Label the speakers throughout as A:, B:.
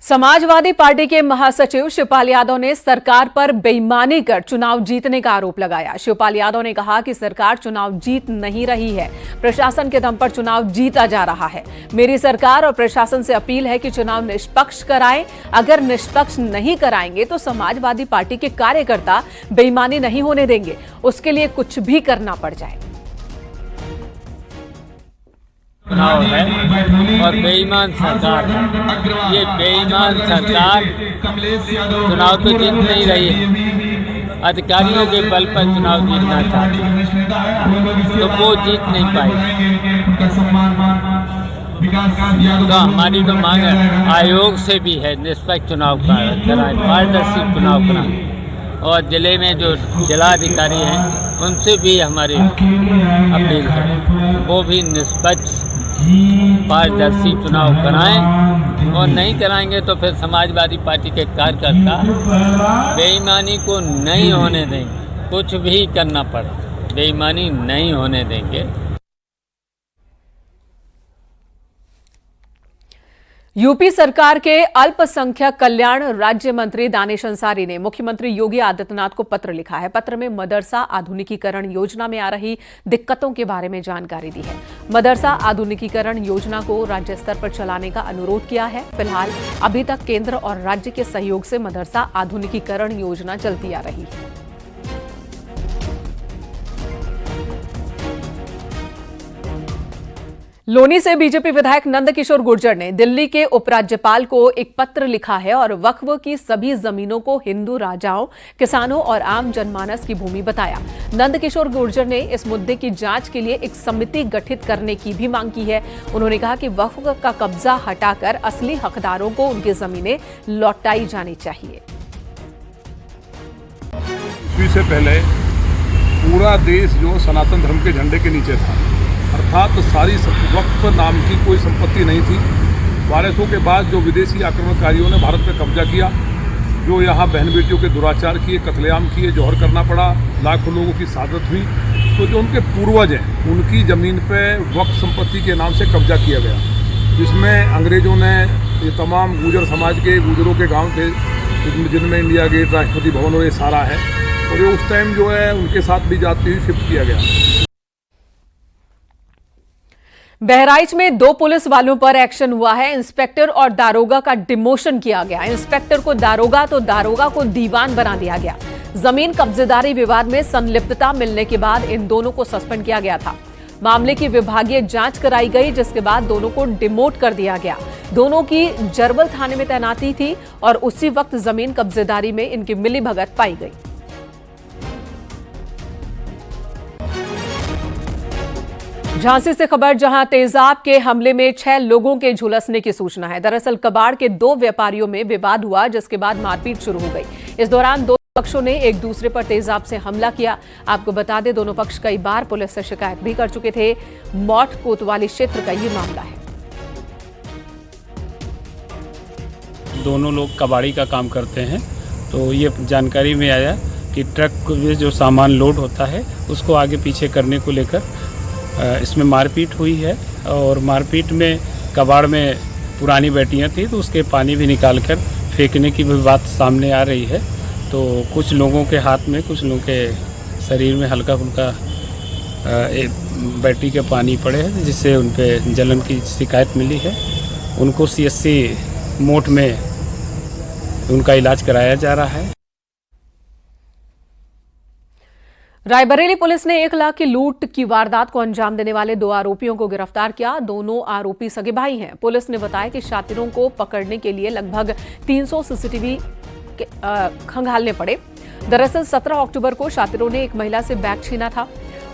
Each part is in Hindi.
A: समाजवादी पार्टी के महासचिव शिवपाल यादव ने सरकार पर बेईमानी कर चुनाव जीतने का आरोप लगाया। शिवपाल यादव ने कहा कि सरकार चुनाव जीत नहीं रही है, प्रशासन के दम पर चुनाव जीता जा रहा है। मेरी सरकार और प्रशासन से अपील है कि चुनाव निष्पक्ष कराएं। अगर निष्पक्ष नहीं कराएंगे तो समाजवादी पार्टी के कार्यकर्ता बेईमानी नहीं होने देंगे, उसके लिए कुछ भी करना पड़ जाए।
B: चुनाव है और बेईमान सरकार है। ये बेईमान सरकार चुनाव तो जीत नहीं रही है, अधिकारियों के बल पर चुनाव जीतना चाहती है, तो वो जीत नहीं पाई। तो हमारी तो मांग है, आयोग से भी है निष्पक्ष चुनाव कराएं, पारदर्शी चुनाव कराएं। और जिले में जो जिलाधिकारी हैं उनसे भी हमारी अपील है, वो भी निष्पक्ष पारदर्शी चुनाव कराएं। और नहीं कराएंगे तो फिर समाजवादी पार्टी के कार्यकर्ता बेईमानी को नहीं होने देंगे, कुछ भी करना पड़े, बेईमानी नहीं होने देंगे।
A: यूपी सरकार के अल्पसंख्यक कल्याण राज्य मंत्री दानिश अंसारी ने मुख्यमंत्री योगी आदित्यनाथ को पत्र लिखा है। पत्र में मदरसा आधुनिकीकरण योजना में आ रही दिक्कतों के बारे में जानकारी दी है। मदरसा आधुनिकीकरण योजना को राज्य स्तर पर चलाने का अनुरोध किया है। फिलहाल अभी तक केंद्र और राज्य के सहयोग से मदरसा आधुनिकीकरण योजना चलती आ रही है। लोनी से बीजेपी विधायक नंदकिशोर गुर्जर ने दिल्ली के उपराज्यपाल को एक पत्र लिखा है और वक्फ की सभी जमीनों को हिंदू राजाओं, किसानों और आम जनमानस की भूमि बताया। नंदकिशोर गुर्जर ने इस मुद्दे की जांच के लिए एक समिति गठित करने की भी मांग की है। उन्होंने कहा कि वक्फ का कब्जा हटाकर असली हकदारों को उनकी जमीनें लौटाई जानी चाहिए।
C: से पहले पूरा देश जो सनातन धर्म के झंडे के नीचे था, अर्थात तो सारी वक्फ नाम की कोई संपत्ति नहीं थी। 1200 के बाद जो विदेशी आक्रमणकारियों ने भारत पर कब्जा किया, जो यहाँ बहन बेटियों के दुराचार किए, कत्लेआम किए, जौहर करना पड़ा, लाखों लोगों की शहादत हुई, तो जो उनके पूर्वज हैं उनकी ज़मीन पे वक्फ संपत्ति के नाम से कब्जा किया गया, जिसमें अंग्रेज़ों ने ये तमाम गुजर समाज के गुजरों के गाँव थे, जिनमें इंडिया गेट, राष्ट्रपति भवन और ये सारा है, और ये उस टाइम जो है उनके साथ भी जाती हुई शिफ्ट किया गया।
A: बहराइच में 2 पुलिस वालों पर एक्शन हुआ है। इंस्पेक्टर और दारोगा का डिमोशन किया गया। इंस्पेक्टर को दारोगा तो दारोगा को दीवान बना दिया गया। जमीन कब्जेदारी विवाद में संलिप्तता मिलने के बाद इन दोनों को सस्पेंड किया गया था। मामले की विभागीय जांच कराई गई, जिसके बाद दोनों को डिमोट कर दिया गया। दोनों की जरवल थाने में तैनाती थी और उसी वक्त जमीन कब्जेदारी में इनकी मिलीभगत पाई गई। झांसी से खबर, जहां तेजाब के हमले में 6 लोगों के झुलसने की सूचना है। दरअसल कबाड़ के 2 व्यापारियों में विवाद हुआ, जिसके बाद मारपीट शुरू हो गई। इस दौरान दोनों पक्षों ने एक दूसरे पर तेजाब से हमला किया। आपको बता दें, दोनों पक्ष कई बार पुलिस से शिकायत भी कर चुके थे। मौट कोतवाली क्षेत्र का ये मामला है।
D: दोनों लोग कबाड़ी का काम करते हैं, तो ये जानकारी में आया कि ट्रक में जो सामान लोड होता है उसको आगे पीछे करने को लेकर इसमें मारपीट हुई है। और मारपीट में कबाड़ में पुरानी बैटियां थी, तो उसके पानी भी निकाल कर फेंकने की भी बात सामने आ रही है। तो कुछ लोगों के हाथ में, कुछ लोगों के शरीर में हल्का फुल्का बैटरी के पानी पड़े हैं, जिससे उन पे जलन की शिकायत मिली है। उनको CSC मोट में उनका इलाज कराया जा रहा है।
A: रायबरेली पुलिस ने 1 लाख की लूट की वारदात को अंजाम देने वाले 2 आरोपियों को गिरफ्तार किया। दोनों आरोपी सगे भाई हैं। पुलिस ने बताया कि शातिरों को पकड़ने के लिए लगभग 300 CCTV खंगालने पड़े। दरअसल 17 अक्टूबर को शातिरों ने एक महिला से बैग छीना था।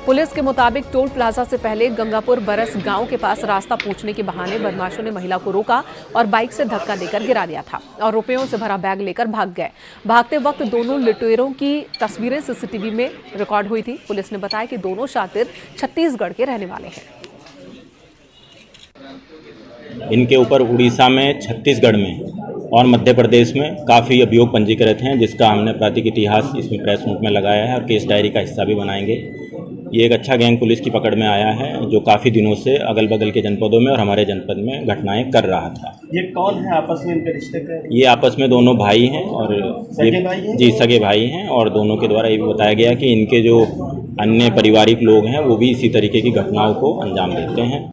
A: पुलिस के मुताबिक टोल प्लाजा से पहले गंगापुर बरस गांव के पास रास्ता पूछने के बहाने बदमाशों ने महिला को रोका और बाइक से धक्का देकर गिरा दिया था और रुपयों से भरा बैग लेकर भाग गए। भागते वक्त दोनों लुटेरों की तस्वीरें CCTV में रिकॉर्ड हुई थी। पुलिस ने बताया कि दोनों शातिर छत्तीसगढ़ के रहने वाले हैं।
E: इनके ऊपर उड़ीसा में, छत्तीसगढ़ में और मध्य प्रदेश में काफ़ी अभियोग पंजीकृत हैं, जिसका हमने प्रातिक इतिहास इसमें प्रेस नोट में लगाया है और केस डायरी का हिस्सा भी बनाएंगे। ये एक अच्छा गैंग पुलिस की पकड़ में आया है जो काफ़ी दिनों से अगल बगल के जनपदों में और हमारे जनपद में घटनाएं कर रहा था।
F: ये कौन है, आपस में इनके रिश्ते क्या है?
E: ये आपस में दोनों भाई हैं और
F: सगे भाई हैं?
E: जी सगे भाई हैं, और दोनों के द्वारा ये भी बताया गया कि इनके जो अन्य पारिवारिक लोग हैं वो भी इसी तरीके की घटनाओं को अंजाम देते हैं।